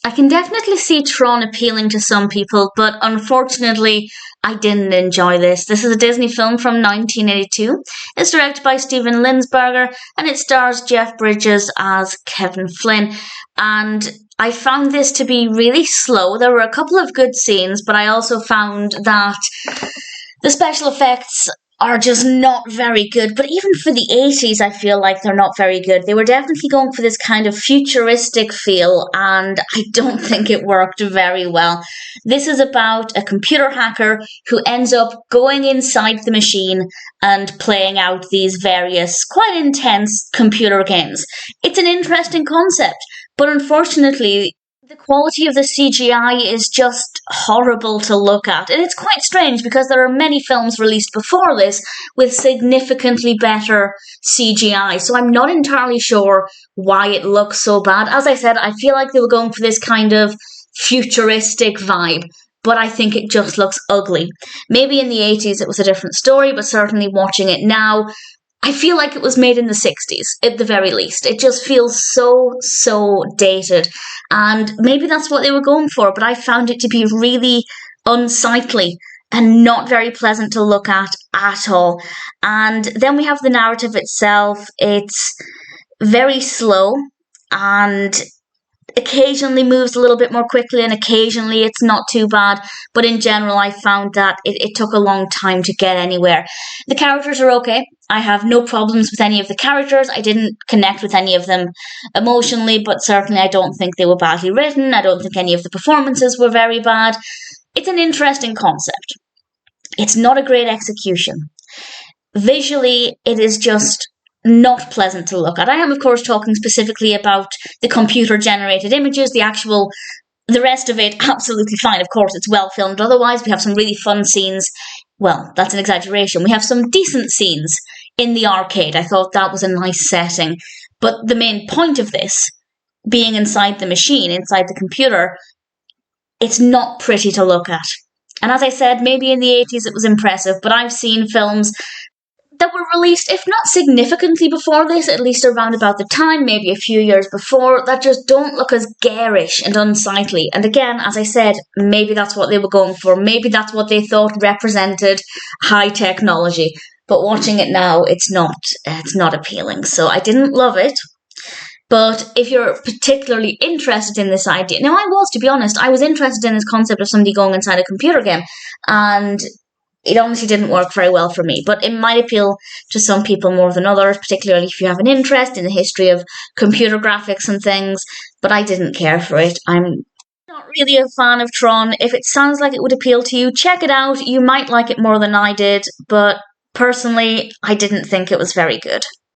I can definitely see Tron appealing to some people, but unfortunately, I didn't enjoy this. This is a Disney film from 1982. It's directed by Steven Lisberger, and it stars Jeff Bridges as Kevin Flynn. And I found this to be really slow. There were a couple of good scenes, but I also found that the special effects are just not very good. But even for the 80s, I feel like they're not very good. They were definitely going for this kind of futuristic feel, and I don't think it worked very well. This is about a computer hacker who ends up going inside the machine and playing out these various, quite intense computer games. It's an interesting concept, but unfortunately, the quality of the CGI is just horrible to look at. And it's quite strange because there are many films released before this with significantly better CGI. So I'm not entirely sure why it looks so bad. As I said, I feel like they were going for this kind of futuristic vibe, but I think it just looks ugly. Maybe in the 80s it was a different story, but certainly watching it now, I feel like it was made in the 60s, at the very least. It just feels so dated. And maybe that's what they were going for, but I found it to be really unsightly and not very pleasant to look at all. And then we have the narrative itself. It's very slow and occasionally moves a little bit more quickly, and occasionally it's not too bad, but in general I found that it took a long time to get anywhere. The characters are okay. I have no problems with any of the characters. I didn't connect with any of them emotionally, but certainly I don't think they were badly written. I don't think any of the performances were very bad. It's an interesting concept. It's not a great execution. Visually, it is just not pleasant to look at. I am, of course, talking specifically about the computer-generated images, the rest of it, absolutely fine. Of course, it's well filmed. Otherwise, we have some really fun scenes. Well, that's an exaggeration. We have some decent scenes in the arcade. I thought that was a nice setting. But the main point of this, being inside the machine, inside the computer, it's not pretty to look at. And as I said, maybe in the 80s it was impressive, but I've seen films that were released, if not significantly before this, at least around about the time, maybe a few years before, that just don't look as garish and unsightly. And again, as I said, maybe that's what they were going for. Maybe that's what they thought represented high technology. But watching it now, it's not appealing. So I didn't love it. But if you're particularly interested in this idea, now to be honest, I was interested in this concept of somebody going inside a computer game, and it honestly didn't work very well for me, but it might appeal to some people more than others, particularly if you have an interest in the history of computer graphics and things, but I didn't care for it. I'm not really a fan of Tron. If it sounds like it would appeal to you, check it out. You might like it more than I did, but personally, I didn't think it was very good.